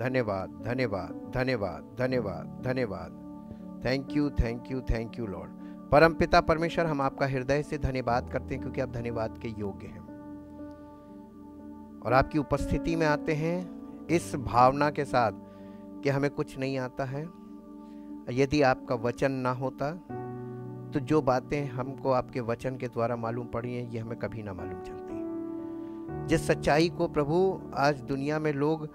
धन्यवाद, धन्यवाद, धन्यवाद, धन्यवाद, धन्यवाद। Thank you, thank you, thank you Lord. परमपिता परमेश्वर, हम आपका हृदय से धन्यवाद करते हैं क्योंकि आप धन्यवाद के योग्य हैं, और आपकी उपस्थिति में आते हैं इस भावना के साथ कि हमें कुछ नहीं आता है। यदि आपका वचन ना होता तो जो बातें हमको आपके वचन के द्वारा मालूम पड़ी हैं, ये हमें कभी ना मालूम चलती। जिस सच्चाई को प्रभु आज दुनिया में लोग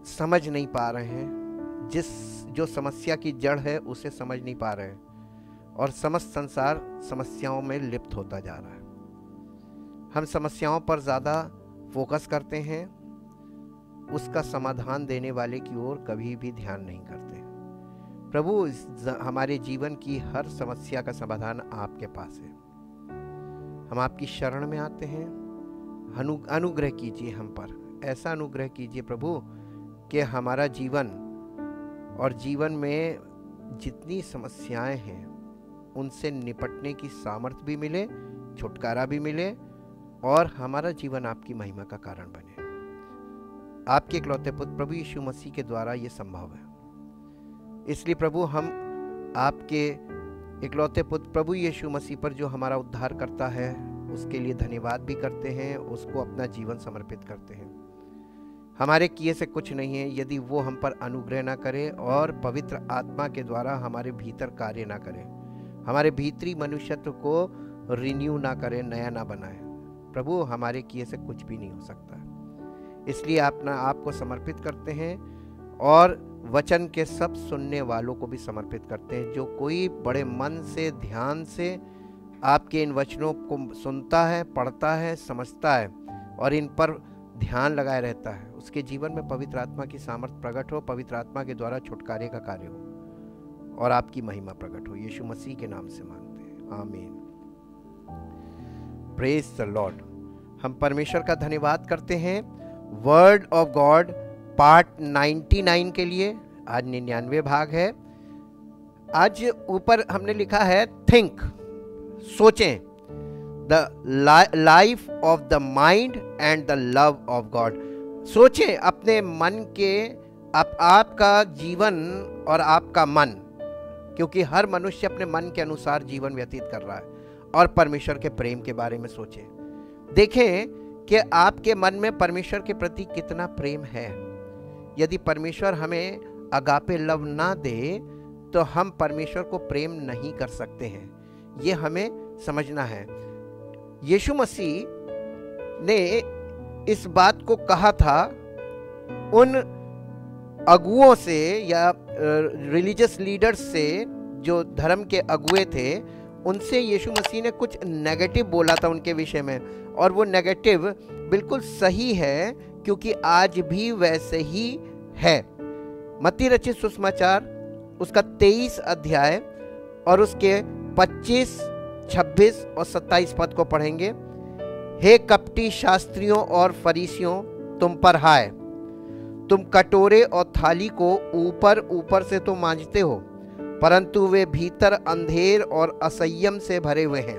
समझ नहीं पा रहे हैं, जो समस्या की जड़ है उसे समझ नहीं पा रहे हैं, और समस्त संसार समस्याओं में लिप्त होता जा रहा है। हम समस्याओं पर ज़्यादा फोकस करते हैं, उसका समाधान देने वाले की ओर कभी भी ध्यान नहीं करते। प्रभु, हमारे जीवन की हर समस्या का समाधान आपके पास है। हम आपकी शरण में आते हैं। अनुग्रह कीजिए हम पर, ऐसा अनुग्रह कीजिए प्रभु कि हमारा जीवन और जीवन में जितनी समस्याएं हैं उनसे निपटने की सामर्थ्य भी मिले, छुटकारा भी मिले, और हमारा जीवन आपकी महिमा का कारण बने। आपके इकलौते पुत्र प्रभु यीशु मसीह के द्वारा ये संभव है। इसलिए प्रभु, हम आपके इकलौते पुत्र प्रभु यीशु मसीह पर जो हमारा उद्धार करता है उसके लिए धन्यवाद भी करते हैं, उसको अपना जीवन समर्पित करते हैं। हमारे किए से कुछ नहीं है यदि वो हम पर अनुग्रह ना करे और पवित्र आत्मा के द्वारा हमारे भीतर कार्य ना करे, हमारे भीतरी मनुष्यत्व को रिन्यू ना करे, नया ना बनाए। प्रभु, हमारे किए से कुछ भी नहीं हो सकता। इसलिए अपना आपको समर्पित करते हैं और वचन के सब सुनने वालों को भी समर्पित करते हैं। जो कोई बड़े मन से, ध्यान से आपके इन वचनों को सुनता है, पढ़ता है, समझता है और इन पर ध्यान लगाए रहता है, उसके जीवन में पवित्र आत्मा की सामर्थ प्रकट हो, पवित्र आत्मा के द्वारा छुटकारे का कार्य हो और आपकी महिमा प्रकट हो। यीशु मसीह के नाम से मांगते हैं, आमीन। Praise the Lord. हम परमेश्वर का धन्यवाद करते हैं वर्ड ऑफ गॉड पार्ट 99 के लिए। आज 99 भाग है। आज ऊपर हमने लिखा है थिंक, सोचें, the life of the mind and the love of God. सोचें अपने मन के, आपका जीवन और आपका मन, क्योंकि हर मनुष्य अपने मन के अनुसार जीवन व्यतीत कर रहा है, और परमेश्वर के प्रेम के बारे में सोचें। देखें कि आपके मन में परमेश्वर के प्रति कितना प्रेम है। यदि परमेश्वर हमें अगापे लव ना दे तो हम परमेश्वर को प्रेम नहीं कर सकते हैं, ये हमें समझना है। यीशु मसीह ने इस बात को कहा था उन अगुओं से या रिलीजियस लीडर्स से, जो धर्म के अगुए थे, उनसे यीशु मसीह ने कुछ नेगेटिव बोला था उनके विषय में, और वो नेगेटिव बिल्कुल सही है क्योंकि आज भी वैसे ही है। मत्ती रचित सुसमाचार उसका 23 अध्याय और उसके 25, 26 और 27 पद को पढ़ेंगे। हे कपटी शास्त्रियों और फरीसियों, तुम पर हाय, तुम कटोरे और थाली को ऊपर ऊपर से तो मांजते हो, परंतु वे भीतर अंधेर और असंयम से भरे हुए हैं।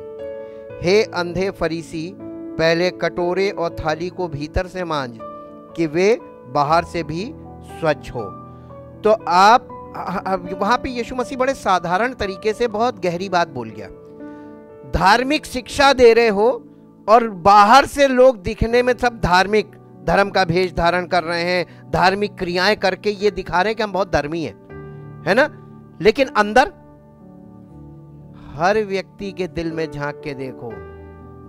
हे अंधे फरीसी, पहले कटोरे और थाली को भीतर से मांज कि वे बाहर से भी स्वच्छ हो। तो आप वहां पे यीशु मसीह बड़े साधारण तरीके से बहुत गहरी बात बोल गया। धार्मिक शिक्षा दे रहे हो और बाहर से लोग दिखने में सब धार्मिक, धर्म का भेष धारण कर रहे हैं, धार्मिक क्रियाएं करके ये दिखा रहे हैं कि हम बहुत धर्मी हैं, है ना, लेकिन अंदर हर व्यक्ति के दिल में झांक के देखो,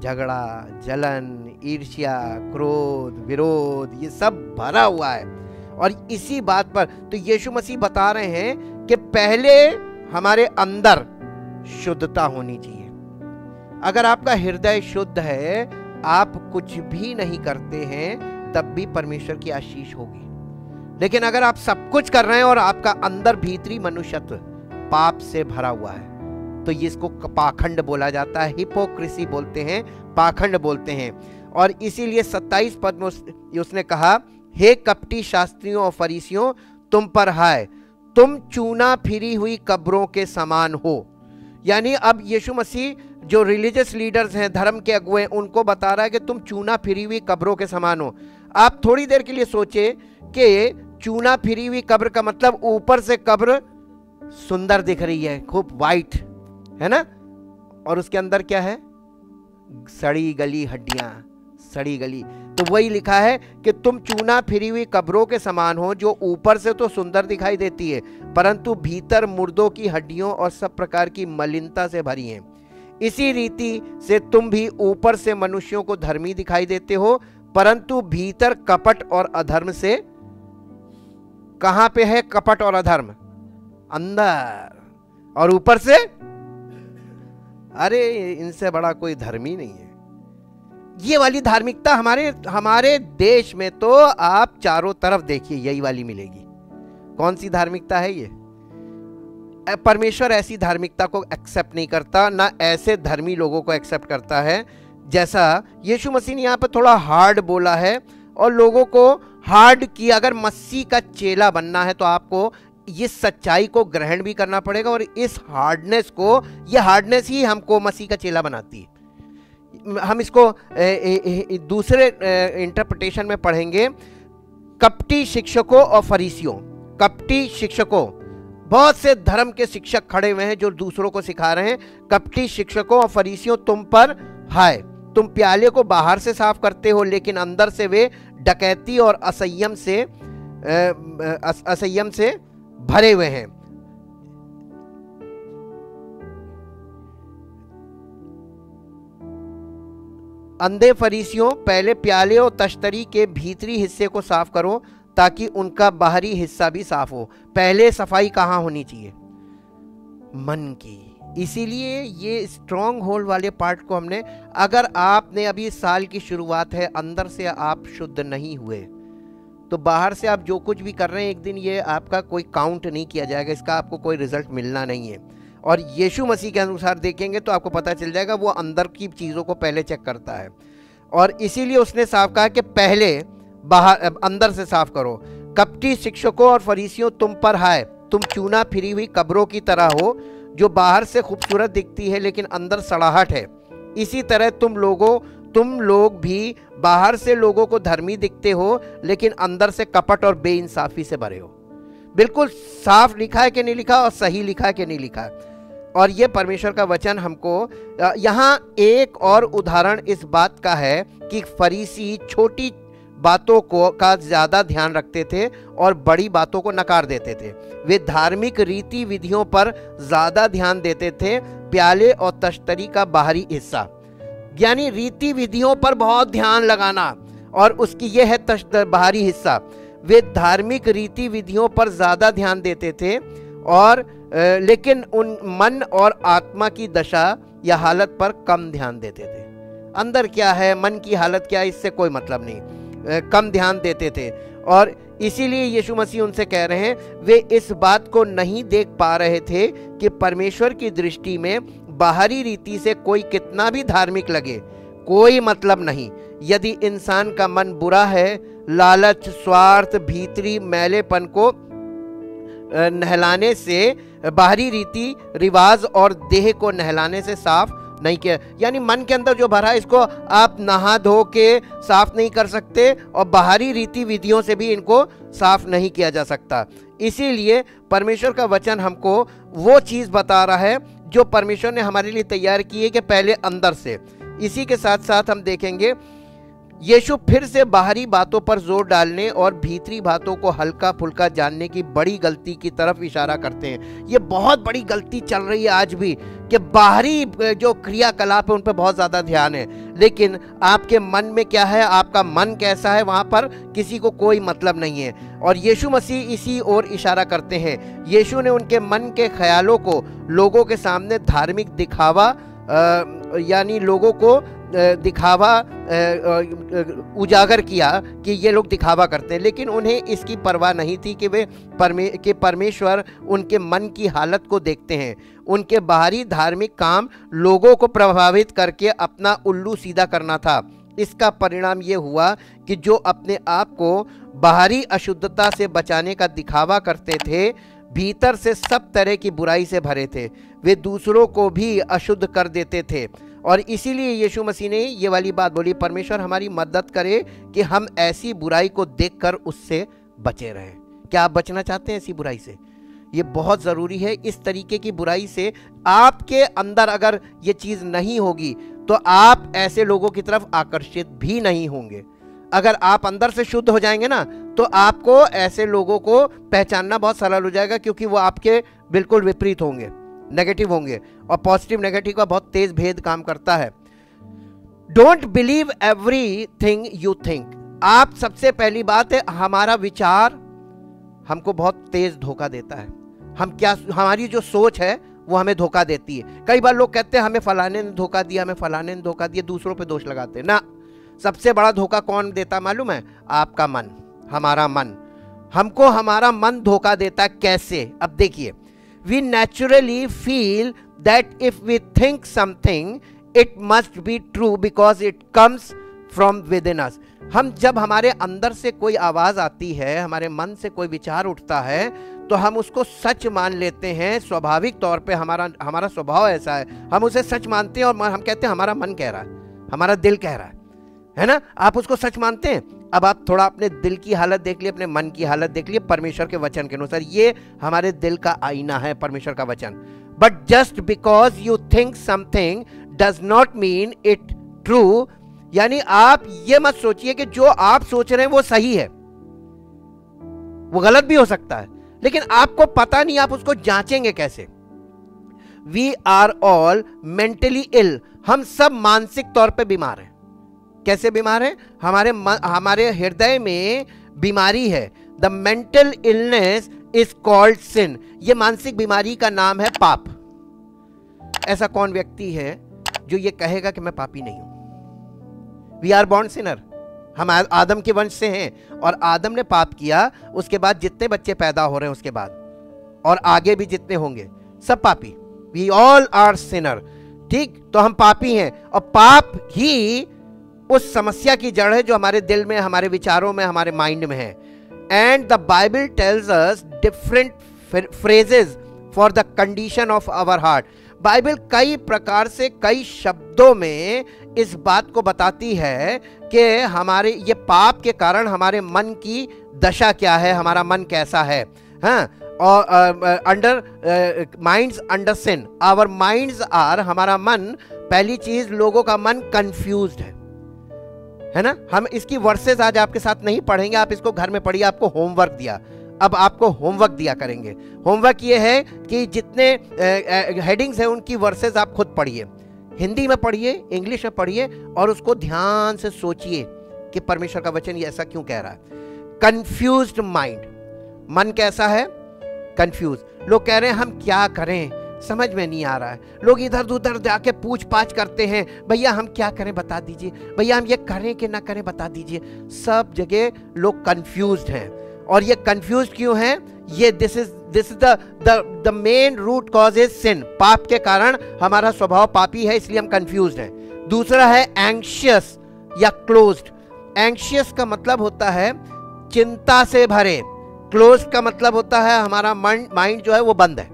झगड़ा, जलन, ईर्ष्या, क्रोध, विरोध, ये सब भरा हुआ है। और इसी बात पर तो यीशु मसीह बता रहे हैं कि पहले हमारे अंदर शुद्धता होनी चाहिए। अगर आपका हृदय शुद्ध है, आप कुछ भी नहीं करते हैं, तब भी परमेश्वर की आशीष होगी। लेकिन अगर आप सब कुछ कर रहे हैं और आपका अंदर भीतरी मनुष्यत्व पाप से भरा हुआ है, तो ये इसको पाखंड बोला जाता है, हिपोक्रेसी बोलते हैं, पाखंड बोलते हैं। और इसीलिए 27 पद में उसने कहा, हे कपटी शास्त्रियों और फरीसियों, तुम पर हाय, तुम चूना फिरी हुई कब्रों के समान हो। यानी अब यीशु मसीह जो रिलीजियस लीडर्स हैं, धर्म के अगुए, उनको बता रहा है कि तुम चूना फिरी हुई कब्रों के समान हो। आप थोड़ी देर के लिए सोचे कि चूना फिरी हुई कब्र का मतलब ऊपर से कब्र सुंदर दिख रही है, खूब वाइट है ना, और उसके अंदर क्या है, सड़ी गली हड्डियां, सड़ी गली। तो वही लिखा है कि तुम चूना फिरी हुई कब्रों के समान हो, जो ऊपर से तो सुंदर दिखाई देती है परंतु भीतर मुर्दों की हड्डियों और सब प्रकार की मलिनता से भरी हैं। इसी रीति से तुम भी ऊपर से मनुष्यों को धर्मी दिखाई देते हो परंतु भीतर कपट और अधर्म से। कहां पे है कपट और अधर्म? अंदर। और ऊपर से, अरे इनसे बड़ा कोई धर्मी नहीं है। ये वाली धार्मिकता हमारे देश में तो आप चारों तरफ देखिए यही वाली मिलेगी। कौन सी धार्मिकता है ये? परमेश्वर ऐसी धार्मिकता को एक्सेप्ट नहीं करता, ना ऐसे धर्मी लोगों को एक्सेप्ट करता है। जैसा यीशु मसीह ने यहाँ पर थोड़ा हार्ड बोला है और लोगों को हार्ड किया। अगर मसीह का चेला बनना है तो आपको इस सच्चाई को ग्रहण भी करना पड़ेगा और इस हार्डनेस को, ये हार्डनेस ही हमको मसीह का चेला बनाती है। हम इसको दूसरे इंटरप्रिटेशन में पढ़ेंगे। कपटी शिक्षकों और फरीसियों। कपटी शिक्षकों, बहुत से धर्म के शिक्षक खड़े हुए हैं जो दूसरों को सिखा रहे हैं। कपटी शिक्षकों और फरीसियों, तुम पर हाय, तुम प्याले को बाहर से साफ करते हो लेकिन अंदर से वे डकैती और असंयम से भरे हुए हैं। अंधे फरीसियों, पहले प्याले और तश्तरी के भीतरी हिस्से को साफ करो ताकि उनका बाहरी हिस्सा भी साफ हो। पहले सफाई कहाँ होनी चाहिए? मन की। इसीलिए ये स्ट्रॉन्ग होल्ड वाले पार्ट को हमने, अगर आपने अभी साल की शुरुआत है, अंदर से आप शुद्ध नहीं हुए तो बाहर से आप जो कुछ भी कर रहे हैं एक दिन ये आपका कोई काउंट नहीं किया जाएगा, इसका आपको कोई रिजल्ट मिलना नहीं है। और यीशु मसीह के अनुसार देखेंगे तो आपको पता चल जाएगा वो अंदर की चीज़ों को पहले चेक करता है। और इसीलिए उसने साफ कहा कि पहले बाहर अंदर से साफ करो। कपटी शिक्षकों और फरीसियों, तुम पर हाय, तुम चूना फिरी हुई कब्रों की तरह हो, जो बाहर से खूबसूरत दिखती है लेकिन अंदर सड़ाहट है। इसी तरह तुम लोग भी बाहर से लोगों को धर्मी दिखते हो लेकिन अंदर से कपट और बेइंसाफी से भरे हो। बिल्कुल साफ लिखा है कि नहीं लिखा और सही लिखा है कि नहीं लिखा। और ये परमेश्वर का वचन हमको, यहाँ एक और उदाहरण इस बात का है कि फरीसी छोटी बातों का ज़्यादा ध्यान रखते थे और बड़ी बातों को नकार देते थे। वे धार्मिक रीति विधियों पर ज़्यादा ध्यान देते थे, प्याले और तश्तरी का बाहरी हिस्सा, यानी रीति विधियों पर बहुत ध्यान लगाना, और उसकी यह है बाहरी हिस्सा। वे धार्मिक रीति विधियों पर ज़्यादा ध्यान देते थे और लेकिन उन मन और आत्मा की दशा या हालत पर कम ध्यान देते थे। अंदर क्या है, मन की हालत क्या है, इससे कोई मतलब नहीं, कम ध्यान देते थे। और इसीलिए यीशु मसीह उनसे कह रहे हैं, वे इस बात को नहीं देख पा रहे थे कि परमेश्वर की दृष्टि में बाहरी रीति से कोई कितना भी धार्मिक लगे, कोई मतलब नहीं। यदि इंसान का मन बुरा है, लालच, स्वार्थ, भीतरी मैलेपन को नहलाने से, बाहरी रीति रिवाज और देह को नहलाने से साफ नहीं किया, यानी मन के अंदर जो भरा है इसको आप नहा धो के साफ नहीं कर सकते और बाहरी रीति विधियों से भी इनको साफ नहीं किया जा सकता। इसीलिए परमेश्वर का वचन हमको वो चीज़ बता रहा है जो परमेश्वर ने हमारे लिए तैयार की है कि पहले अंदर से। इसी के साथ साथ हम देखेंगे यीशु फिर से बाहरी बातों पर जोर डालने और भीतरी बातों को हल्का फुल्का जानने की बड़ी गलती की तरफ इशारा करते हैं। ये बहुत बड़ी गलती चल रही है आज भी कि बाहरी जो क्रियाकलाप है उन पर बहुत ज़्यादा ध्यान है, लेकिन आपके मन में क्या है, आपका मन कैसा है, वहाँ पर किसी को कोई मतलब नहीं है। और यीशु मसीह इसी ओर इशारा करते हैं। यीशु ने उनके मन के ख्यालों को लोगों के सामने धार्मिक दिखावा, यानी लोगों को दिखावा उजागर किया कि ये लोग दिखावा करते हैं, लेकिन उन्हें इसकी परवाह नहीं थी कि परमेश्वर उनके मन की हालत को देखते हैं। उनके बाहरी धार्मिक काम लोगों को प्रभावित करके अपना उल्लू सीधा करना था। इसका परिणाम ये हुआ कि जो अपने आप को बाहरी अशुद्धता से बचाने का दिखावा करते थे, भीतर से सब तरह की बुराई से भरे थे। वे दूसरों को भी अशुद्ध कर देते थे। और इसीलिए यीशु मसीह ने ये वाली बात बोली, परमेश्वर हमारी मदद करे कि हम ऐसी बुराई को देखकर उससे बचे रहें। क्या आप बचना चाहते हैं ऐसी बुराई से? ये बहुत ज़रूरी है। इस तरीके की बुराई से आपके अंदर अगर ये चीज़ नहीं होगी तो आप ऐसे लोगों की तरफ आकर्षित भी नहीं होंगे। अगर आप अंदर से शुद्ध हो जाएंगे ना तो आपको ऐसे लोगों को पहचानना बहुत सरल हो जाएगा, क्योंकि वो आपके बिल्कुल विपरीत होंगे, नेगेटिव होंगे। और पॉजिटिव नेगेटिव का बहुत तेज भेद काम करता है। Don't believe everything you think. आप सबसे पहली बात है, हमारा विचार हमको बहुत तेज धोखा देता है। हमारी जो सोच है वो हमें धोखा देती है। कई बार लोग कहते हैं हमें फलाने ने धोखा दिया, हमें फलाने ने धोखा दिया, दूसरों पे दोष लगाते हैं ना। सबसे बड़ा धोखा कौन देता मालूम है? आपका मन, हमारा मन। हमको हमारा मन धोखा देता है। कैसे? अब देखिए, we naturally feel that if we think something it must be true because it comes from within us. हम जब हमारे अंदर से कोई आवाज आती है, हमारे मन से कोई विचार उठता है, तो हम उसको सच मान लेते हैं। स्वाभाविक तौर पे हमारा स्वभाव ऐसा है, हम उसे सच मानते हैं और हम कहते हैं हमारा मन कह रहा है, हमारा दिल कह रहा है ना। आप उसको सच मानते हैं। अब आप थोड़ा अपने दिल की हालत देख लिए, अपने मन की हालत देख लिए परमेश्वर के वचन के अनुसार। ये हमारे दिल का आईना है, परमेश्वर का वचन। But just because you think something does not mean it true. यानी आप ये मत सोचिए कि जो आप सोच रहे हैं वो सही है, वो गलत भी हो सकता है, लेकिन आपको पता नहीं, आप उसको जांचेंगे कैसे? We are all mentally ill. हम सब मानसिक तौर पे बीमार हैं। कैसे बीमार हैं? हमारे हृदय में बीमारी है। The mental illness is called sin. ये मानसिक बीमारी का नाम है पाप। ऐसा कौन व्यक्ति है जो ये कहेगा कि मैं पापी नहीं हूं? We are born sinner. हम आदम के वंश से हैं और आदम ने पाप किया। उसके बाद जितने बच्चे पैदा हो रहे हैं उसके बाद और आगे भी जितने होंगे सब पापी। We all are sinner. ठीक, तो हम पापी हैं और पाप ही उस समस्या की जड़ है जो हमारे दिल में, हमारे विचारों में, हमारे माइंड में है। And the Bible tells us different phrases for the condition of our heart. Bible कई प्रकार से, कई शब्दों में इस बात को बताती है कि हमारे ये पाप के कारण हमारे मन की दशा क्या है, हमारा मन कैसा है। हाँ, और under minds under sin, our minds are, हमारा मन, पहली चीज लोगों का मन कंफ्यूज्ड है ना। हम इसकी वर्सेस आज आपके साथ नहीं पढ़ेंगे, आप इसको घर में पढ़िए। आपको होमवर्क दिया, अब आपको होमवर्क दिया करेंगे। होमवर्क ये है कि जितने हेडिंग्स हैं उनकी वर्सेस आप खुद पढ़िए, हिंदी में पढ़िए, इंग्लिश में पढ़िए और उसको ध्यान से सोचिए कि परमेश्वर का वचन ये ऐसा क्यों कह रहा है। कंफ्यूज्ड माइंड, मन कैसा है? कंफ्यूज। लोग कह रहे हैं हम क्या करें, समझ में नहीं आ रहा है। लोग इधर उधर जाके पूछ पाछ करते हैं, भैया हम क्या करें बता दीजिए, भैया हम ये करें कि ना करें बता दीजिए। सब जगह लोग कंफ्यूज्ड हैं। और ये कंफ्यूज क्यों हैं? ये this is the main root cause is sin. पाप के कारण हमारा स्वभाव पापी है, इसलिए हम कंफ्यूज्ड हैं। दूसरा है एंग्शियस या क्लोज्ड। एंग्शियस का मतलब होता है चिंता से भरे, क्लोज्ड का मतलब होता है हमारा माइंड जो है वो बंद है,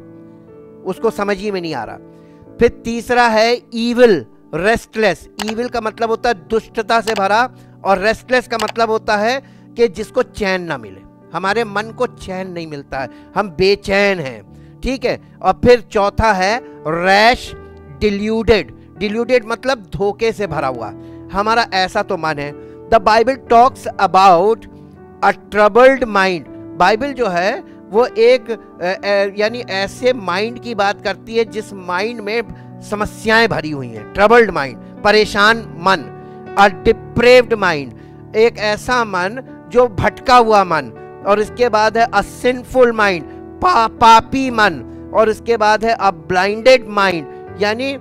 उसको समझ ही में नहीं आ रहा। फिर तीसरा है ईविल, रेस्टलेस। ईविल का मतलब होता है दुष्टता से भरा और रेस्टलेस का मतलब होता है कि जिसको चैन ना मिले, हमारे मन को चैन नहीं मिलता है, हम बेचैन हैं। ठीक है। और फिर चौथा है रैश, डिल्यूडेड। डिल्यूडेड मतलब धोखे से भरा हुआ, हमारा ऐसा तो मन है। The Bible talks about a troubled mind. Bible जो है वो एक यानी ऐसे माइंड की बात करती है जिस माइंड में समस्याएं भरी हुई हैं। ट्रबल्ड माइंड, परेशान मन। अ डिप्रेव्ड माइंड, एक ऐसा मन जो भटका हुआ मन। और इसके बाद है अ सिंफुल माइंड, पापी मन। और इसके बाद है अ ब्लाइंडेड माइंड, यानी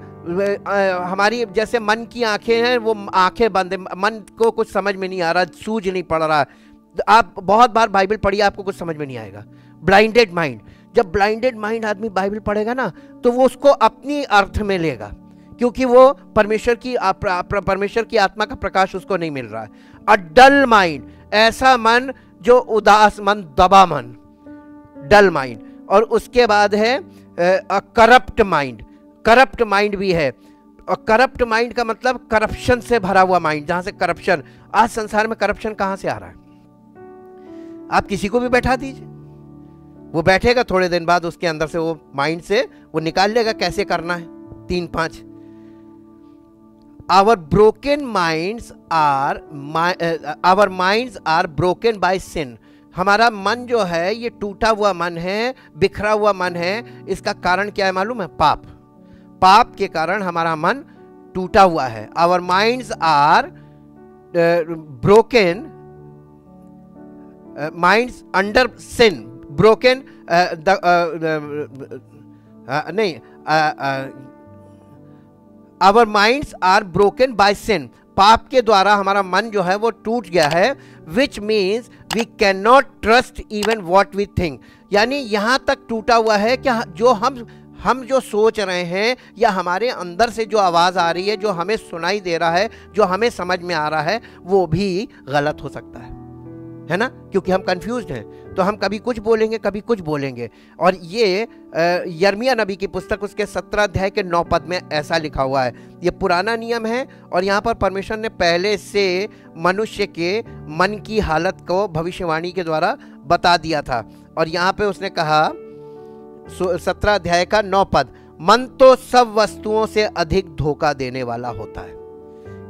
हमारी जैसे मन की आंखें हैं वो आंखें बंद है, मन को कुछ समझ में नहीं आ रहा, सूझ नहीं पड़ रहा। आप बहुत बार बाइबल पढ़िए, आपको कुछ समझ में नहीं आएगा। ब्लाइंडेड माइंड, जब ब्लाइंडेड माइंड आदमी बाइबल पढ़ेगा ना तो वो उसको अपनी अर्थ में लेगा, क्योंकि वो परमेश्वर की आत्मा का प्रकाश उसको नहीं मिल रहा है। अ डल माइंड, ऐसा मन जो उदास मन, दबा मन, डल माइंड। और उसके बाद है a corrupt mind. Corrupt mind भी है। और करप्ट माइंड का मतलब करप्शन से भरा हुआ माइंड, जहां से करप्शन। आज संसार में करप्शन कहां से आ रहा है? आप किसी को भी बैठा दीजिए, वो बैठेगा, थोड़े दिन बाद उसके अंदर से वो माइंड से वो निकाल लेगा कैसे करना है, 3-5। Our minds are broken by sin. हमारा मन जो है ये टूटा हुआ मन है, बिखरा हुआ मन है। इसका कारण क्या है मालूम है? पाप। पाप के कारण हमारा मन टूटा हुआ है। Our minds are broken, minds under sin, broken, नहीं, Our minds are broken by sin. पाप के द्वारा हमारा मन जो है वो टूट गया है। Which means we cannot trust even what we think. यानी यहां तक टूटा हुआ है कि जो हम जो सोच रहे हैं या हमारे अंदर से जो आवाज आ रही है, जो हमें सुनाई दे रहा है, जो हमें समझ में आ रहा है, वो भी गलत हो सकता है ना? क्योंकि हम कंफ्यूज्ड हैं, तो हम कभी कुछ बोलेंगे, कभी कुछ बोलेंगे। और ये यिर्मयाह नबी की पुस्तक उसके 17 अध्याय के 9 पद में ऐसा लिखा हुआ है। ये पुराना नियम है और यहाँ पर परमेश्वर ने पहले से मनुष्य के मन की हालत को भविष्यवाणी के द्वारा बता दिया था। और यहाँ पे उसने कहा 17 अध्याय का 9 पद, मन तो सब वस्तुओं से अधिक धोखा देने वाला होता है।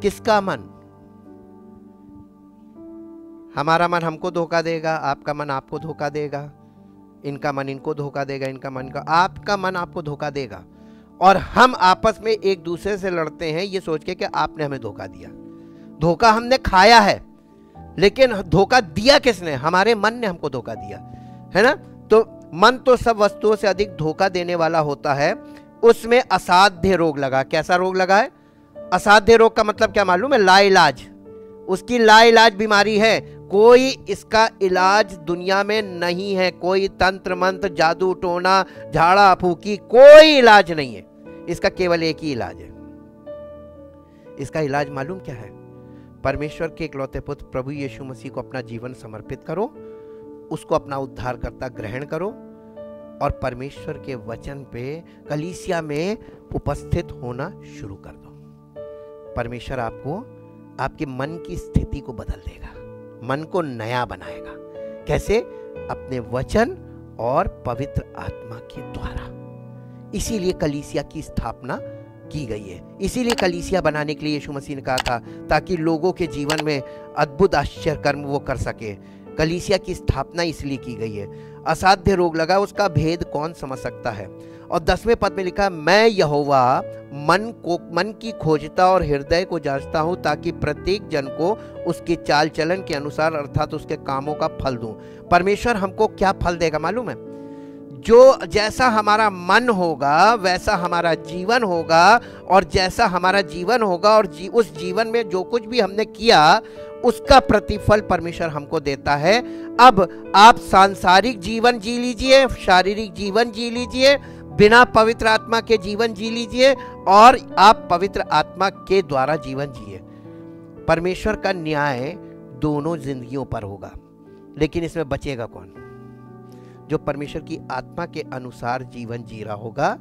किसका मन? हमारा मन हमको धोखा देगा, आपका मन आपको धोखा देगा, इनका मन इनको धोखा देगा, इनका मन का, आपका मन आपको धोखा देगा। और हम आपस में एक दूसरे से लड़ते हैं ये सोच के कि आपने हमें धोखा दिया। धोखा हमने खाया है, लेकिन धोखा दिया किसने? हमारे मन ने हमको धोखा दिया, है ना? तो मन तो सब वस्तुओं से अधिक धोखा देने वाला होता है, उसमें असाध्य रोग लगा। कैसा रोग लगा है? असाध्य रोग का मतलब क्या मालूम है? लाइलाज। उसकी लाइलाज बीमारी है, कोई इसका इलाज दुनिया में नहीं है। कोई तंत्र मंत्र, जादू टोना, झाड़ा फूकी, कोई इलाज नहीं है इसका। केवल एक ही इलाज है। इसका इलाज मालूम क्या है? परमेश्वर के इकलौते पुत्र प्रभु यीशु मसीह को अपना जीवन समर्पित करो, उसको अपना उद्धारकर्ता ग्रहण करो और परमेश्वर के वचन पे कलीसिया में उपस्थित होना शुरू कर दो। परमेश्वर आपको आपके मन की स्थिति को बदल देगा, मन को नया बनाएगा। कैसे? अपने वचन और पवित्र आत्मा के द्वारा। इसीलिए कलीसिया की स्थापना की गई है। इसीलिए कलीसिया बनाने के लिए यीशु मसीह ने कहा था, ताकि लोगों के जीवन में अद्भुत आश्चर्य कर्म वो कर सके। कलीसिया की स्थापना इसलिए की गई है। असाध्य रोग लगा, उसका भेद कौन समझ सकता है? और 10वें पद में लिखा, मैं यहोवा मन की खोजता और हृदय को जांचता हूं, ताकि प्रत्येक जन को उसके चाल चलन के अनुसार अर्थात उसके कामों का फल दूं। परमेश्वर हमको क्या फल देगा मालूम है? जो जैसा हमारा मन होगा वैसा हमारा जीवन होगा, और जैसा हमारा जीवन होगा और उस जीवन में जो कुछ भी हमने किया उसका प्रतिफल परमेश्वर हमको देता है। अब आप सांसारिक जीवन जी लीजिए, शारीरिक जीवन जी लीजिए, बिना पवित्र आत्मा के जीवन जी लीजिए, और आप पवित्र आत्मा के द्वारा जीवन जिए। परमेश्वर का न्याय दोनों जिंदगियों पर होगा, लेकिन इसमें बचेगा कौन? जो परमेश्वर की आत्मा के अनुसार जीवन जी रहा होगा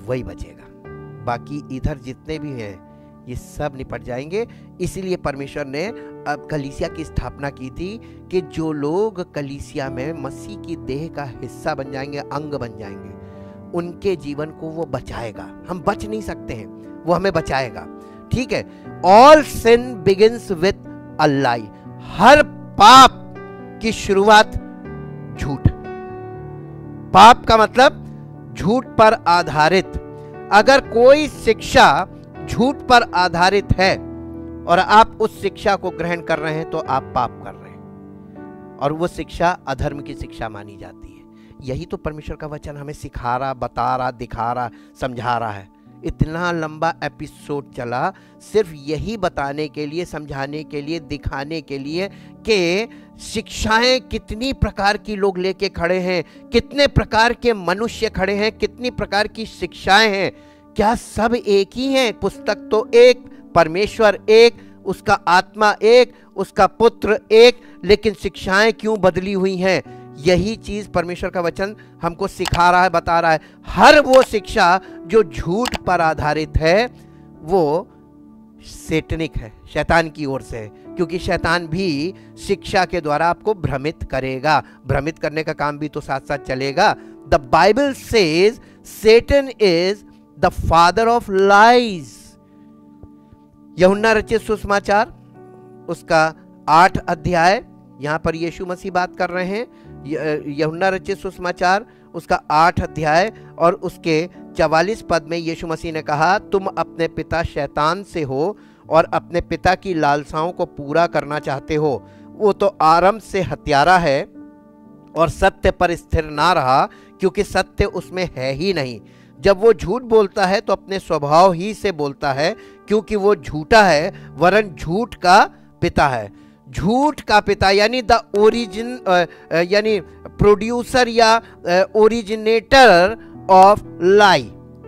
वही बचेगा। बाकी इधर जितने भी हैं ये सब निपट जाएंगे। इसीलिए परमेश्वर ने अब कलीसिया की स्थापना की थी कि जो लोग कलीसिया में मसीह की देह का हिस्सा बन जाएंगे, अंग बन जाएंगे, उनके जीवन को वो बचाएगा। हम बच नहीं सकते हैं, वो हमें बचाएगा। ठीक है? All sin begins with a lie. हर पाप की शुरुआत झूठ। पाप का मतलब झूठ पर आधारित। अगर कोई शिक्षा झूठ पर आधारित है और आप उस शिक्षा को ग्रहण कर रहे हैं तो आप पाप कर रहे हैं, और वो शिक्षा अधर्म की शिक्षा मानी जाती है। यही तो परमेश्वर का वचन हमें सिखा रहा, बता रहा, दिखा रहा, समझा रहा है। इतना लंबा एपिसोड चला सिर्फ यही बताने के लिए, समझाने के लिए, दिखाने के लिए कि शिक्षाएं कितनी प्रकार की लोग लेके खड़े हैं, कितने प्रकार के मनुष्य खड़े हैं, कितनी प्रकार की शिक्षाएं हैं। क्या सब एक ही हैं? पुस्तक तो एक, परमेश्वर एक, उसका आत्मा एक, उसका पुत्र एक, लेकिन शिक्षाएं क्यों बदली हुई हैं? यही चीज परमेश्वर का वचन हमको सिखा रहा है, बता रहा है। हर वो शिक्षा जो झूठ पर आधारित है वो सेटनिक है, शैतान की ओर से है, क्योंकि शैतान भी शिक्षा के द्वारा आपको भ्रमित करेगा। भ्रमित करने का काम भी तो साथ साथ चलेगा। The Bible says Satan is the father of lies. यूहन्ना रचित सुसमाचार उसका 8 अध्याय, यहां पर यीशु मसीह बात कर रहे हैं। यूहन्ना रचित सुसमाचार उसका 8 अध्याय और उसके 44 पद में यीशु मसीह ने कहा, तुम अपने पिता शैतान से हो और अपने पिता की लालसाओं को पूरा करना चाहते हो। वो तो आरंभ से हत्यारा है और सत्य पर स्थिर ना रहा, क्योंकि सत्य उसमें है ही नहीं। जब वो झूठ बोलता है तो अपने स्वभाव ही से बोलता है, क्योंकि वो झूठा है, वरन झूठ का पिता है। झूठ का पिता यानी द ओरिजिन यानी प्रोड्यूसर या ओरिजिनेटर ऑफ लाई,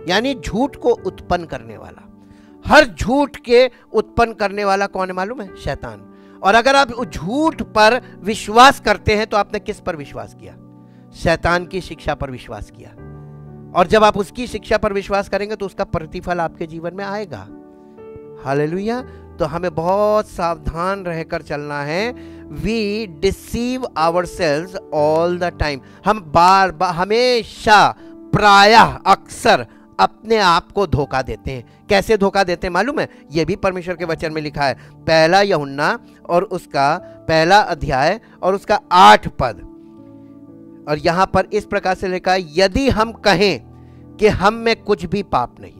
यानी झूठ को उत्पन्न करने वाला। हर झूठ के उत्पन्न करने वाला कौन है मालूम है? शैतान। और अगर आप झूठ पर विश्वास करते हैं तो आपने किस पर विश्वास किया? शैतान की शिक्षा पर विश्वास किया। और जब आप उसकी शिक्षा पर विश्वास करेंगे तो उसका प्रतिफल आपके जीवन में आएगा। हालेलुया। तो हमें बहुत सावधान रहकर चलना है। We deceive ourselves all the time. हम बार बार, हमेशा, प्रायः, अक्सर अपने आप को धोखा देते हैं। कैसे धोखा देते हैं मालूम है? यह भी परमेश्वर के वचन में लिखा है। 1 यूहन्ना और उसका 1 अध्याय और उसका 8 पद, और यहां पर इस प्रकार से लिखा है, यदि हम कहें कि हम में कुछ भी पाप नहीं।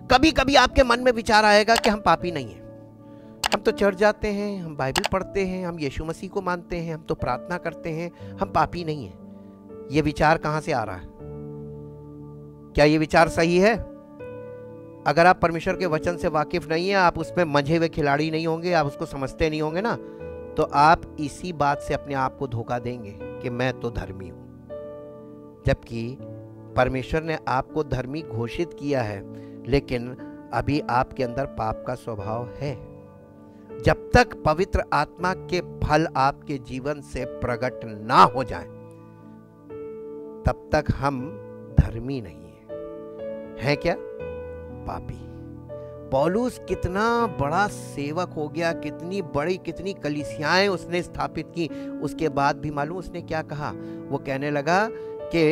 कभी कभी आपके मन में विचार आएगा कि हम पापी नहीं हैं, हम तो चर्च जाते हैं, हम बाइबल पढ़ते हैं, हम यीशु मसीह को मानते हैं, हम तो प्रार्थना करते हैं, हम पापी नहीं हैं। यह विचार कहां से आ रहा है? क्या यह विचार सही है? अगर आप परमेश्वर के वचन से वाकिफ नहीं है, आप उसमें मंझे हुए खिलाड़ी नहीं होंगे, आप उसको समझते नहीं होंगे ना, तो आप इसी बात से अपने आप को धोखा देंगे कि मैं तो धर्मी हूं। जबकि परमेश्वर ने आपको धर्मी घोषित किया है, लेकिन अभी आपके अंदर पाप का स्वभाव है। जब तक पवित्र आत्मा के फल आपके जीवन से प्रकट ना हो जाएं, तब तक हम धर्मी नहीं है क्या? पापी। पौलुस कितना बड़ा सेवक हो गया, कितनी कलीसियाएं उसने स्थापित की, उसके बाद भी मालूम उसने क्या कहा? वो कहने लगा कि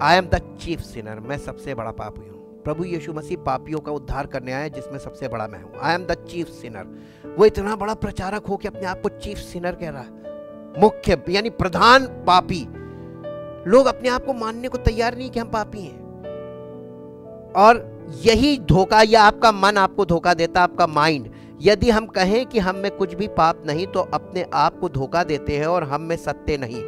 I am the chief Sinner, मैं सबसे बड़ा पापी हूं। प्रभु यीशु मसीह पापियों का उद्धार करने आए, जिसमें सबसे बड़ा मैं हूं। I am the chief Sinner. वो इतना बड़ा प्रचारक हो कि अपने आप को चीफ सिनर कह रहा है, मुख्य यानी प्रधान पापी। लोग अपने आप को मानने को तैयार नहीं कि हम पापी हैं। और यही धोखा, या आपका मन आपको धोखा देता, आपका माइंड। यदि हम कहें कि हम में कुछ भी पाप नहीं, तो अपने आप को धोखा देते हैं और हम में सत्य नहीं।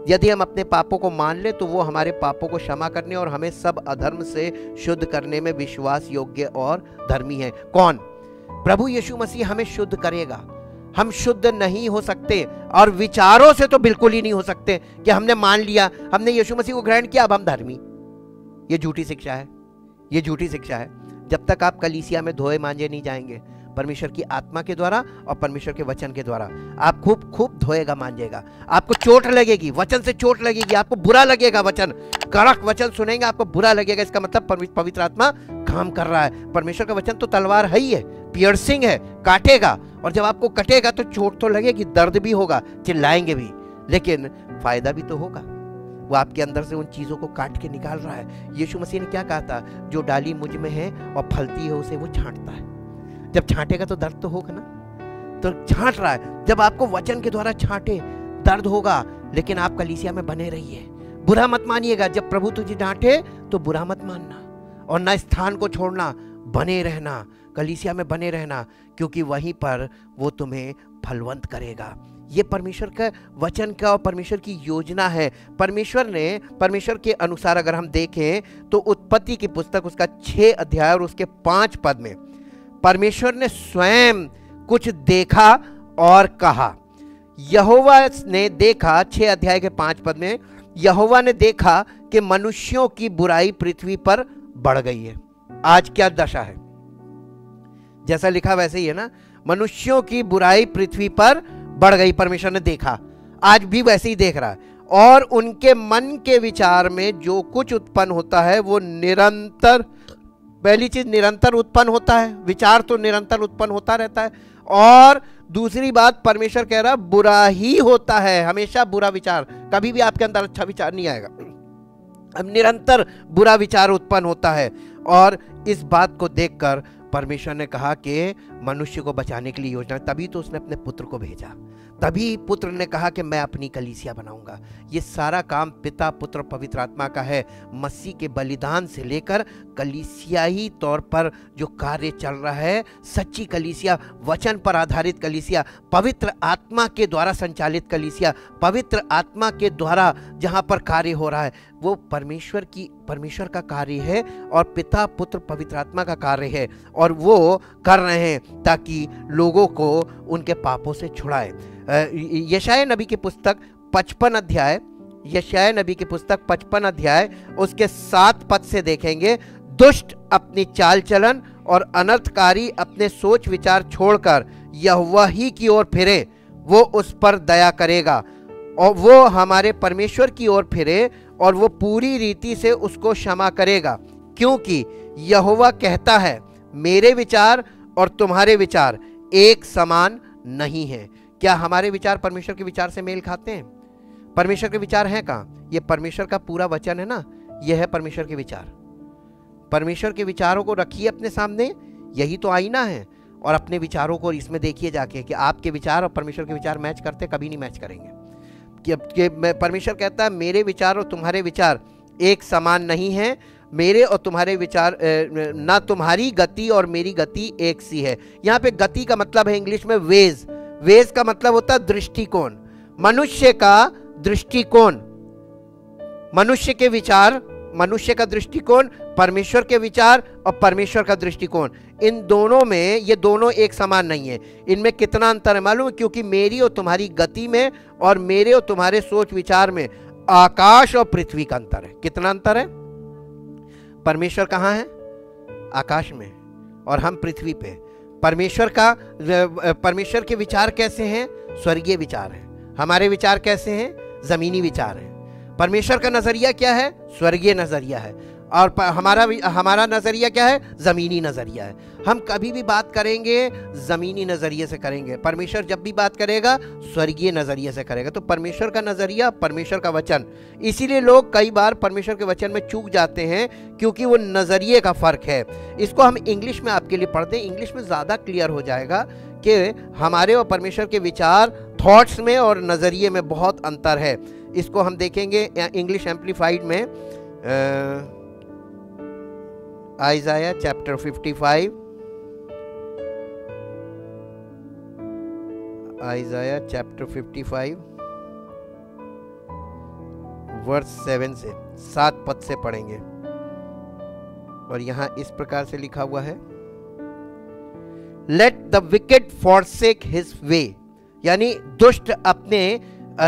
यदि हम अपने पापों को मान ले तो वो हमारे पापों को क्षमा करने और हमें सब अधर्म से शुद्ध करने में विश्वास योग्य और धर्मी है। कौन? प्रभु यीशु मसीह हमें शुद्ध करेगा। हम शुद्ध नहीं हो सकते, और विचारों से तो बिल्कुल ही नहीं हो सकते कि हमने मान लिया, हमने यीशु मसीह को ग्रहण किया, अब हम धर्मी। ये झूठी शिक्षा है, ये झूठी शिक्षा है। जब तक आप कलीसिया में धोए मांजे नहीं जाएंगे परमेश्वर की आत्मा के द्वारा और परमेश्वर के वचन के द्वारा, आप खूब खूब धोएगा मांजेगा। आपको चोट लगेगी, वचन से चोट लगेगी, आपको बुरा लगेगा, वचन कड़क वचन सुनेंगे, आपको बुरा लगेगा। इसका मतलब पवित्र आत्मा काम कर रहा है। परमेश्वर का वचन तो तलवार है ही है, पियर्सिंग है, काटेगा। और जब आपको कटेगा तो चोट तो लगेगी, दर्द भी होगा, चिल्लाएंगे भी, लेकिन फायदा भी तो होगा। वो आपके अंदर से उन चीजों को काट के निकाल रहा है। यीशु मसीह ने क्या कहा था? जो डाली मुझ में है और फलती है उसे वो छांटता है। जब छांटेगा तो दर्द तो होगा ना, तो छांट रहा है। जब आपको वचन के द्वारा छांटे, दर्द होगा, लेकिन आप कलीसिया में बने रहिए, बुरा मत मानिएगा। जब प्रभु तुझे डांटे तो बुरा मत मानना, और ना स्थान को छोड़ना, बने रहना, कलीसिया में बने रहना, क्योंकि वहीं पर वो तुम्हें फलवंत करेगा। ये परमेश्वर का वचन का और परमेश्वर की योजना है। परमेश्वर के अनुसार अगर हम देखें तो उत्पत्ति की पुस्तक उसका 6 अध्याय और उसके 5 पद में परमेश्वर ने स्वयं कुछ देखा और कहा। यहोवा ने देखा, 6 अध्याय के 5 पद में, यहोवा ने देखा कि मनुष्यों की बुराई पृथ्वी पर बढ़ गई है। आज क्या दशा है? जैसा लिखा वैसे ही है ना, मनुष्यों की बुराई पृथ्वी पर बढ़ गई। परमेश्वर ने देखा, आज भी वैसे ही देख रहा है। और उनके मन के विचार में जो कुछ उत्पन्न होता है वो निरंतर पहली चीज निरंतर उत्पन्न होता है, विचार तो निरंतर उत्पन्न होता रहता है। और दूसरी बात, परमेश्वर कह रहा बुरा ही होता है, हमेशा बुरा विचार, कभी भी आपके अंदर अच्छा विचार नहीं आएगा। अब निरंतर बुरा विचार उत्पन्न होता है। और इस बात को देखकर परमेश्वर ने कहा कि मनुष्य को बचाने के लिए योजना, तभी तो उसने अपने पुत्र को भेजा। तभी पुत्र ने कहा कि मैं अपनी कलीसिया बनाऊंगा। ये सारा काम पिता, पुत्र, पवित्र आत्मा का है। मसीह के बलिदान से लेकर कलीसियाई तौर पर जो कार्य चल रहा है, सच्ची कलीसिया, वचन पर आधारित कलीसिया, पवित्र आत्मा के द्वारा संचालित कलीसिया, पवित्र आत्मा के द्वारा जहाँ पर कार्य हो रहा है, वो परमेश्वर का कार्य है और पिता, पुत्र, पवित्र आत्मा का कार्य है। और वो कर रहे हैं ताकि लोगों को उनके पापों से छुड़ाए। यशायाह नबी की पुस्तक 55 अध्याय, यशायाह नबी की पुस्तक 55 अध्याय उसके 7 पद से देखेंगे, दुष्ट अपनी चाल चलन और अनर्थकारी अपने सोच विचार छोड़कर यहोवा ही की ओर फिरे, वो उस पर दया करेगा। और वो हमारे परमेश्वर की ओर फिरे और वो पूरी रीति से उसको क्षमा करेगा, क्योंकि यहोवा कहता है, मेरे विचार और तुम्हारे विचार एक समान नहीं है। क्या हमारे विचार परमेश्वर के विचार से मेल खाते हैं? परमेश्वर के विचार हैं कहाँ? ये परमेश्वर का पूरा वचन है ना, यह है परमेश्वर के विचार। परमेश्वर के विचारों को रखिए अपने सामने, यही तो आईना है। और अपने विचारों को इसमें देखिए जाके कि आपके विचार और परमेश्वर के विचार मैच करते, कभी नहीं मैच करेंगे। कि परमेश्वर कहता है, मेरे विचार और तुम्हारे विचार एक समान नहीं है, मेरे और तुम्हारे विचार ना, तुम्हारी गति और मेरी गति एक सी है। यहाँ पे गति का मतलब है इंग्लिश में वेज। वेज का मतलब होता है दृष्टिकोण, मनुष्य का दृष्टिकोण, मनुष्य के विचार, मनुष्य का दृष्टिकोण, परमेश्वर के विचार और परमेश्वर का दृष्टिकोण, इन दोनों में, ये दोनों एक समान नहीं है। इनमें कितना अंतर है मालूम है? क्योंकि मेरी और तुम्हारी गति में और मेरे और तुम्हारे सोच विचार में आकाश और पृथ्वी का अंतर है। कितना अंतर है? परमेश्वर कहाँ है? आकाश में, और हम पृथ्वी पे। परमेश्वर के विचार कैसे हैं? स्वर्गीय विचार हैं। हमारे विचार कैसे हैं? जमीनी विचार हैं। परमेश्वर का नजरिया क्या है? स्वर्गीय नजरिया है। और हमारा नजरिया क्या है? जमीनी नजरिया है। हम कभी भी बात करेंगे जमीनी नजरिए से करेंगे, परमेश्वर जब भी बात करेगा स्वर्गीय नजरिए से करेगा। तो परमेश्वर का नजरिया, परमेश्वर का वचन, इसीलिए लोग कई बार परमेश्वर के वचन में चूक जाते हैं, क्योंकि वो नजरिए का फर्क है। इसको हम इंग्लिश में आपके लिए पढ़ते हैं, इंग्लिश में ज्यादा क्लियर हो जाएगा कि हमारे और परमेश्वर के विचार, थॉट्स में और नजरिए में बहुत अंतर है। इसको हम देखेंगे इंग्लिश एम्पलीफाइड में, Isaiah chapter 55, Isaiah chapter 55 verse 7 से 7 पद से पढ़ेंगे। और यहां इस प्रकार से लिखा हुआ है, let the wicked forsake his way, यानी दुष्ट अपने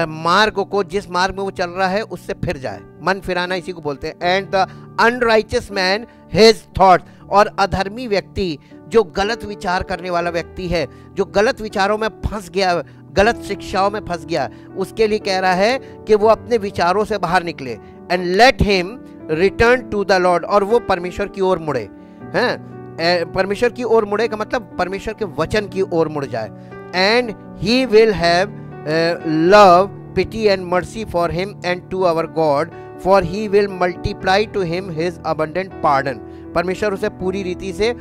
मार्ग को, जिस मार्ग में वो चल रहा है उससे फिर जाए। मन फिराना इसी को बोलते हैं। And the unrighteous man his thought, और अधर्मी व्यक्ति, जो गलत विचार करने वाला व्यक्ति है, जो गलत विचारों में फंस गया, गलत शिक्षाओं में फंस गया, उसके लिए कह रहा है कि वो अपने विचारों से बाहर निकले। And let him return to the Lord, और वो परमेश्वर की ओर मुड़े। हैं, परमेश्वर की ओर मुड़े का मतलब परमेश्वर के वचन की ओर मुड़ जाए। And he will have love, pity and mercy for him and to our God, for he will multiply to him his abundant pardon. परमेश्वर उसे पूरी रीति से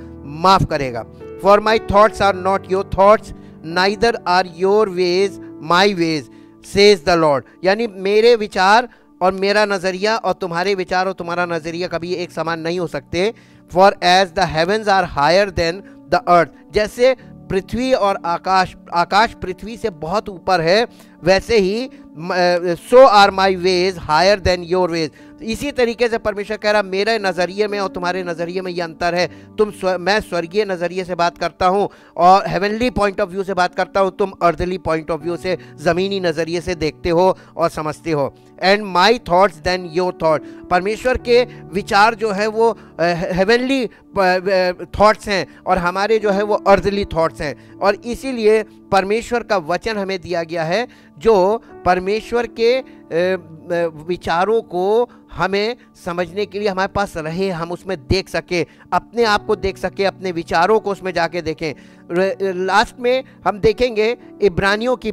माफ करेगा। For my thoughts are not your thoughts, neither are your ways my ways, says the Lord. यानी मेरे विचार और मेरा नजरिया और तुम्हारे विचार और तुम्हारा नजरिया कभी एक समान नहीं हो सकते। For as the heavens are higher than the earth, जैसे पृथ्वी और आकाश पृथ्वी से बहुत ऊपर है, वैसे ही so are my ways higher than your ways. इसी तरीके से परमेश्वर कह रहा, मेरे नज़रिए में और तुम्हारे नज़रिए में ये अंतर है। मैं स्वर्गीय नज़रिए से बात करता हूँ और हेवनली पॉइंट ऑफ व्यू से बात करता हूँ, तुम अर्थली पॉइंट ऑफ व्यू से, ज़मीनी नज़रिए से देखते हो और समझते हो। And my thoughts than your thought, परमेश्वर के विचार जो है वो हेवनली थॉट्स हैं और हमारे जो है वो अर्थली थॉट्स हैं। और इसीलिए परमेश्वर का वचन हमें दिया गया है जो परमेश्वर के विचारों को हमें समझने के लिए हमारे पास रहे, हम उसमें देख सके, अपने आप को देख सके, अपने विचारों को उसमें जाके देखें। लास्ट में हम देखेंगे इब्रानियों की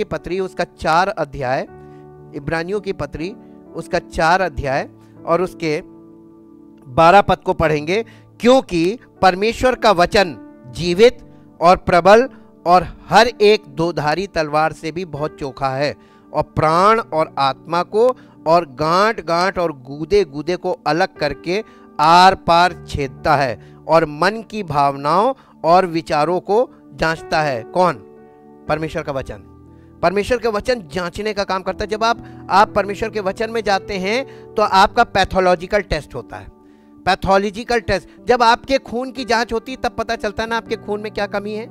पत्री उसका 4 अध्याय, इब्रानियों की पत्री उसका 4 अध्याय और उसके 12 पद को पढ़ेंगे। क्योंकि परमेश्वर का वचन जीवित और प्रबल और हर एक दोधारी तलवार से भी बहुत चोखा है और प्राण और आत्मा को और गांठ गांठ और गूदे गूदे को अलग करके आर पार छेदता है और मन की भावनाओं और विचारों को जांचता है। कौन? परमेश्वर का वचन। परमेश्वर के वचन जांचने का काम करता है। जब आप परमेश्वर के वचन में जाते हैं तो आपका पैथोलॉजिकल टेस्ट होता है। पैथोलॉजिकल टेस्ट, जब आपके खून की जांच होती है तब पता चलता है ना आपके खून में क्या कमी है।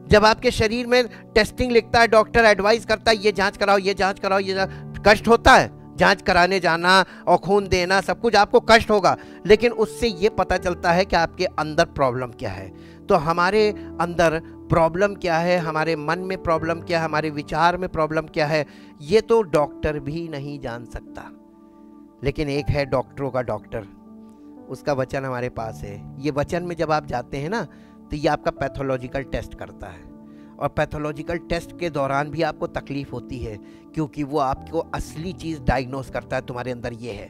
जब आपके शरीर में टेस्टिंग लिखता है, डॉक्टर एडवाइस करता है ये जांच कराओ, ये जांच कराओ, ये कष्ट होता है जांच कराने जाना और खून देना, सब कुछ आपको कष्ट होगा, लेकिन उससे ये पता चलता है कि आपके अंदर प्रॉब्लम क्या है। तो हमारे अंदर प्रॉब्लम क्या है, हमारे मन में प्रॉब्लम क्या है, हमारे विचार में प्रॉब्लम क्या है, ये तो डॉक्टर भी नहीं जान सकता। लेकिन एक है डॉक्टरों का डॉक्टर, उसका वचन हमारे पास है। ये वचन में जब आप जाते हैं ना तो ये आपका पैथोलॉजिकल टेस्ट करता है और पैथोलॉजिकल टेस्ट के दौरान भी आपको तकलीफ होती है क्योंकि वो आपको असली चीज़ डायग्नोस करता है तुम्हारे अंदर ये है।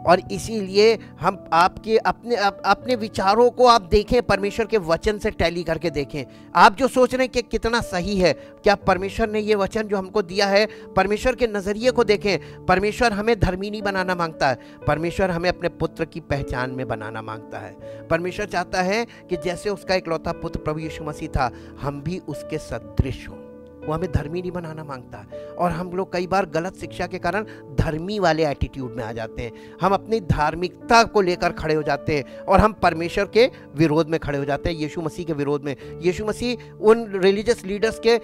और इसीलिए हम आपके अपने विचारों को आप देखें, परमेश्वर के वचन से टैली करके देखें। आप जो सोच रहे हैं कि कितना सही है, क्या परमेश्वर ने ये वचन जो हमको दिया है, परमेश्वर के नज़रिए को देखें। परमेश्वर हमें धर्मी नहीं बनाना मांगता है, परमेश्वर हमें अपने पुत्र की पहचान में बनाना मांगता है। परमेश्वर चाहता है कि जैसे उसका इकलौता पुत्र प्रभु यीशु मसीह था, हम भी उसके सदृश हों। वो हमें धर्मी नहीं बनाना मांगता। और हम लोग कई बार गलत शिक्षा के कारण धर्मी वाले एटीट्यूड में आ जाते हैं, हम अपनी धार्मिकता को लेकर खड़े हो जाते हैं और हम परमेश्वर के विरोध में खड़े हो जाते हैं, यीशु मसीह के विरोध में। यीशु मसीह उन रिलीजियस लीडर्स के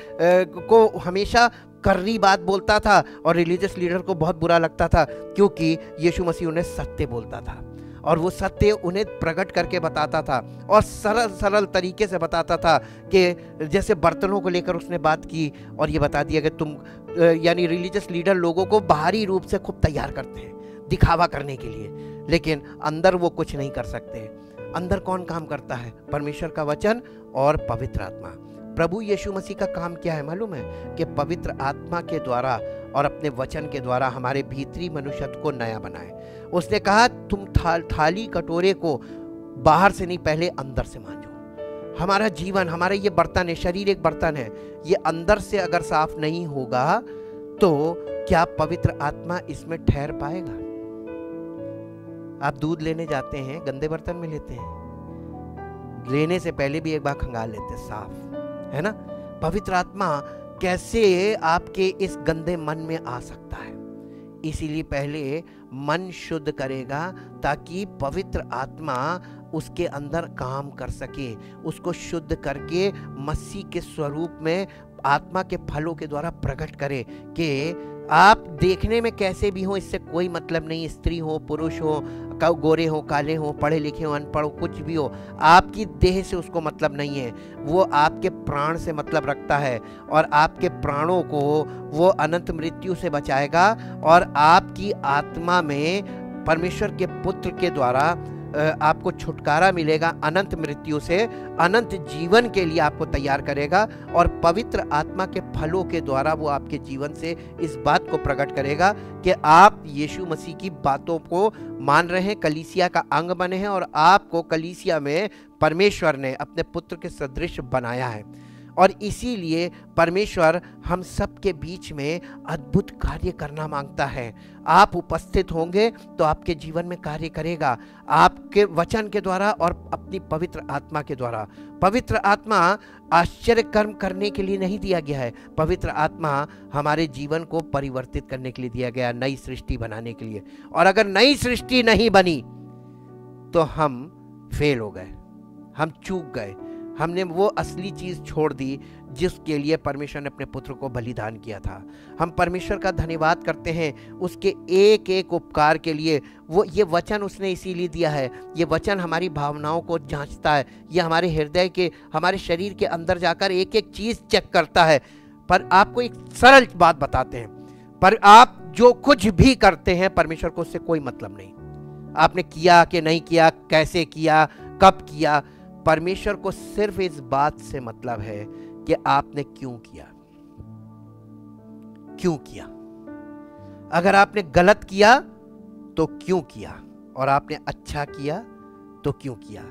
को हमेशा कर्री बात बोलता था और रिलीजियस लीडर को बहुत बुरा लगता था क्योंकि यीशु मसीह उन्हें सत्य बोलता था और वो सत्य उन्हें प्रकट करके बताता था और सरल सरल तरीके से बताता था कि जैसे बर्तनों को लेकर उसने बात की और ये बता दिया कि तुम यानी रिलीजियस लीडर लोगों को बाहरी रूप से खूब तैयार करते हैं दिखावा करने के लिए, लेकिन अंदर वो कुछ नहीं कर सकते। अंदर कौन काम करता है? परमेश्वर का वचन और पवित्र आत्मा। प्रभु यीशु मसीह का काम क्या है मालूम है? कि पवित्र आत्मा के द्वारा और अपने वचन के द्वारा हमारे भीतरी मनुष्य को नया बनाए। उसने कहा तुम थाली कटोरे को बाहर से नहीं, पहले अंदर से मांजो। हमारा जीवन, हमारा ये बर्तन है, शरीर एक बर्तन है, ये अंदर से अगर साफ नहीं होगा तो क्या पवित्र आत्मा इसमें ठहर पाएगा? आप दूध लेने जाते हैं, गंदे बर्तन में लेते हैं, लेने से पहले भी एक बार खंगाल लेते हैं, साफ है ना। पवित्र आत्मा कैसे आपके इस गंदे मन में आ सकता है? इसीलिए पहले मन शुद्ध करेगा ताकि पवित्र आत्मा उसके अंदर काम कर सके, उसको शुद्ध करके मसीह के स्वरूप में आत्मा के फलों के द्वारा प्रकट करे कि आप देखने में कैसे भी हो, इससे कोई मतलब नहीं। स्त्री हो, पुरुष हो, गोरे हो, काले हो, पढ़े लिखे हो, अनपढ़ हो, कुछ भी हो, आपकी देह से उसको मतलब नहीं है। वो आपके प्राण से मतलब रखता है और आपके प्राणों को वो अनंत मृत्यु से बचाएगा और आपकी आत्मा में परमेश्वर के पुत्र के द्वारा आपको छुटकारा मिलेगा अनंत मृत्यु से, अनंत जीवन के लिए आपको तैयार करेगा। और पवित्र आत्मा के फलों के द्वारा वो आपके जीवन से इस बात को प्रकट करेगा कि आप यीशु मसीह की बातों को मान रहे हैं, कलीसिया का अंग बने हैं और आपको कलीसिया में परमेश्वर ने अपने पुत्र के सदृश बनाया है। और इसीलिए परमेश्वर हम सब के बीच में अद्भुत कार्य करना मांगता है। आप उपस्थित होंगे तो आपके जीवन में कार्य करेगा, आपके वचन के द्वारा और अपनी पवित्र आत्मा के द्वारा। पवित्र आत्मा आश्चर्य कर्म करने के लिए नहीं दिया गया है, पवित्र आत्मा हमारे जीवन को परिवर्तित करने के लिए दिया गया, नई सृष्टि बनाने के लिए। और अगर नई सृष्टि नहीं बनी तो हम फेल हो गए, हम चूक गए, हमने वो असली चीज़ छोड़ दी जिसके लिए परमेश्वर ने अपने पुत्र को बलिदान किया था। हम परमेश्वर का धन्यवाद करते हैं उसके एक एक उपकार के लिए। वो ये वचन उसने इसीलिए दिया है, ये वचन हमारी भावनाओं को जांचता है, ये हमारे हृदय के, हमारे शरीर के अंदर जाकर एक एक चीज़ चेक करता है। पर आपको एक सरल बात बताते हैं, पर आप जो कुछ भी करते हैं परमेश्वर को उससे कोई मतलब नहीं। आपने किया कि नहीं किया, कैसे किया, कब किया, परमेश्वर को सिर्फ इस बात से मतलब है कि आपने क्यों किया। क्यों किया? अगर आपने गलत किया तो क्यों किया, और आपने अच्छा किया तो क्यों किया।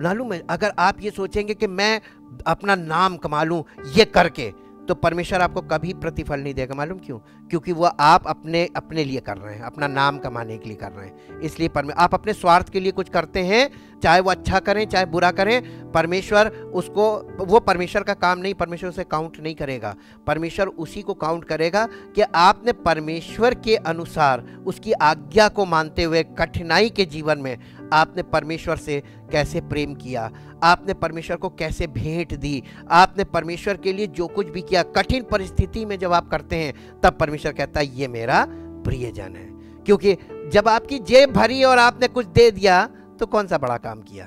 मालूम है, अगर आप ये सोचेंगे कि मैं अपना नाम कमा लूं ये करके, तो परमेश्वर आपको कभी प्रतिफल नहीं देगा। मालूम क्यों? क्योंकि वो आप अपने लिए कर रहे हैं, अपना नाम कमाने के लिए कर रहे हैं। इसलिए आप अपने स्वार्थ के लिए कुछ करते हैं, चाहे वो अच्छा करें चाहे बुरा करें, परमेश्वर उसको, वो परमेश्वर का काम नहीं, परमेश्वर उसे काउंट नहीं करेगा। परमेश्वर उसी को काउंट करेगा कि आपने परमेश्वर के अनुसार उसकी आज्ञा को मानते हुए कठिनाई के जीवन में आपने परमेश्वर से कैसे प्रेम किया, आपने परमेश्वर को कैसे भेंट दी, आपने परमेश्वर के लिए जो कुछ भी किया। कठिन परिस्थिति में जब आप करते हैं तब परमेश्वर कहता है ये मेरा प्रियजन है। क्योंकि जब आपकी जेब भरी और आपने कुछ दे दिया तो कौन सा बड़ा काम किया।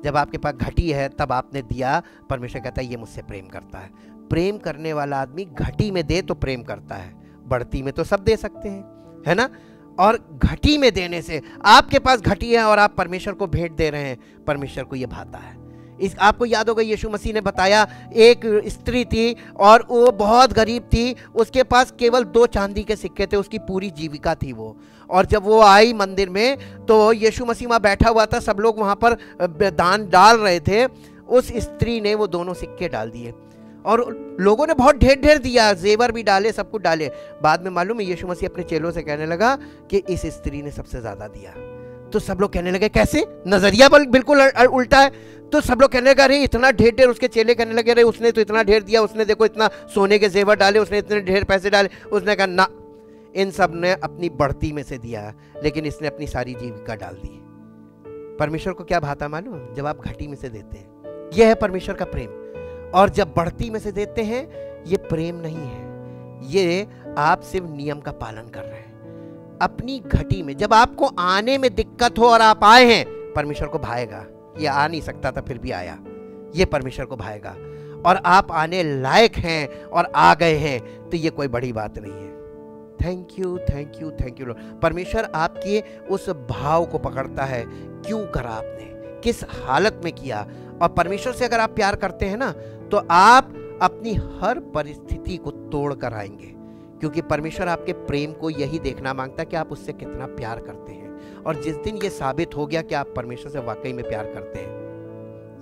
जब आपके पास घटी है तब आपने दिया, परमेश्वर कहता है ये मुझसे प्रेम करता है। प्रेम करने वाला आदमी घटी में दे तो प्रेम करता है, बढ़ती में तो सब दे सकते हैं, है ना। और घटी में देने से, आपके पास घटी है और आप परमेश्वर को भेंट दे रहे हैं, परमेश्वर को यह भाता है। आपको याद होगा यीशु मसीह ने बताया, एक स्त्री थी और वो बहुत गरीब थी, उसके पास केवल 2 चांदी के सिक्के थे, उसकी पूरी जीविका थी वो। और जब वो आई मंदिर में तो यीशु मसीह वहाँ बैठा हुआ था, सब लोग वहाँ पर दान डाल रहे थे। उस स्त्री ने वो दोनों सिक्के डाल दिए और लोगों ने बहुत ढेर दिया, जेवर भी डाले, सब कुछ डाले। बाद में मालूम है यीशु मसीह अपने चेलों से कहने लगा कि इस स्त्री ने सबसे ज्यादा दिया। तो सब लोग कहने लगे कैसे, नजरिया बिल्कुल उल्टा है। तो सब लोग कहने लगे अरे इतना ढेर, उसके चेले कहने लगे अरे उसने तो इतना ढेर दिया, उसने देखो इतना सोने के जेवर डाले, उसने इतने ढेर पैसे डाले। उसने कहा ना, इन सब ने अपनी बढ़ती में से दिया, लेकिन इसने अपनी सारी जीविका डाल दी। परमेश्वर को क्या भाता मालूम, जब आप घटी में से देते हैं, यह है परमेश्वर का प्रेम। और जब बढ़ती में से देते हैं, ये प्रेम नहीं है, ये आप सिर्फ नियम का पालन कर रहे हैं। अपनी घटी में जब आपको आने में दिक्कत हो और आप आए हैं, परमेश्वर को भाएगा। ये आ नहीं सकता था फिर भी आया, ये परमेश्वर को भाएगा। और आप आने लायक हैं और आ गए हैं, तो ये कोई बड़ी बात नहीं है। Thank you, thank you, thank you Lord. परमेश्वर आपके उस भाव को पकड़ता है, क्यों करा आपने, किस हालत में किया। और परमेश्वर से अगर आप प्यार करते हैं ना, तो आप अपनी हर परिस्थिति को तोड़ कर आएंगे, क्योंकि परमेश्वर आपके प्रेम को यही देखना मांगता है कि आप उससे कितना प्यार करते हैं। और जिस दिन ये साबित हो गया कि आप परमेश्वर से वाकई में प्यार करते हैं,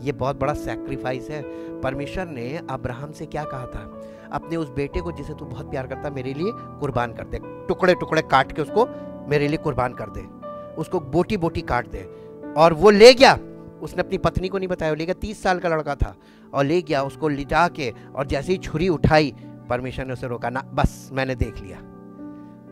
ये बहुत बड़ा सैक्रिफाइस है। परमेश्वर ने अब्राहम से क्या कहा था, अपने उस बेटे को जिसे तू बहुत प्यार करता मेरे लिए कुर्बान कर दे, टुकड़े टुकड़े काट के उसको मेरे लिए कुर्बान कर दे, उसको बोटी बोटी काट दे। और वो ले गया, उसने अपनी पत्नी को नहीं बताया, ले गया, 30 साल का लड़का था, और ले गया उसको लिटा के, और जैसे ही छुरी उठाई परमेश्वर ने उसे रोका, ना बस मैंने देख लिया।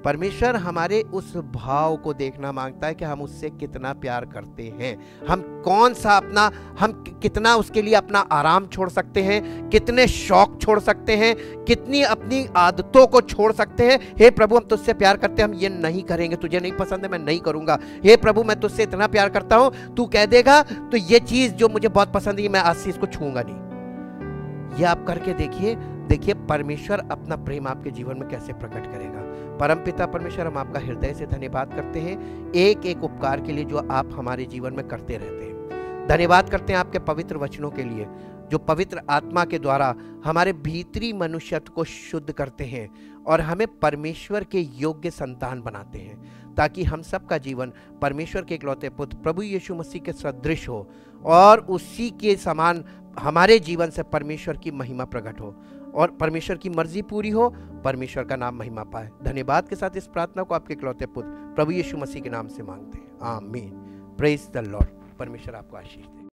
परमेश्वर हमारे उस भाव को देखना मांगता है कि हम उससे कितना प्यार करते हैं, हम कौन सा अपना, हम कितना उसके लिए अपना आराम छोड़ सकते हैं, कितने शौक छोड़ सकते हैं, कितनी अपनी आदतों को छोड़ सकते हैं। हे प्रभु हम तुझसे प्यार करते हैं, हम ये नहीं करेंगे, तुझे नहीं पसंद है मैं नहीं करूंगा। हे प्रभु मैं तुझसे इतना प्यार करता हूं, तू कह देगा तो ये चीज जो मुझे बहुत पसंद है मैं आज से इसको छूंगा नहीं। ये आप करके देखिए, देखिए परमेश्वर अपना प्रेम आपके जीवन में कैसे प्रकट करेगा। परमपिता परमेश्वर, हम आपका हृदय से धन्यवाद करते हैं एक एक उपकार के लिए जो आप हमारे जीवन में करते रहते हैं। धन्यवाद करते हैं आपके पवित्र वचनों के लिए, जो पवित्र आत्मा के द्वारा हमारे भीतरी मनुष्यत्व को शुद्ध करते हैं और हमें परमेश्वर के योग्य संतान बनाते हैं, ताकि हम सबका जीवन परमेश्वर के इकलौते पुत्र प्रभु यीशु मसीह के सदृश हो और उसी के समान हमारे जीवन से परमेश्वर की महिमा प्रकट हो और परमेश्वर की मर्जी पूरी हो, परमेश्वर का नाम महिमा पाए। धन्यवाद के साथ इस प्रार्थना को आपके इकलौते पुत्र प्रभु यीशु मसीह के नाम से मांगते हैं, आमीन। Praise the Lord. परमेश्वर आपको आशीष दे।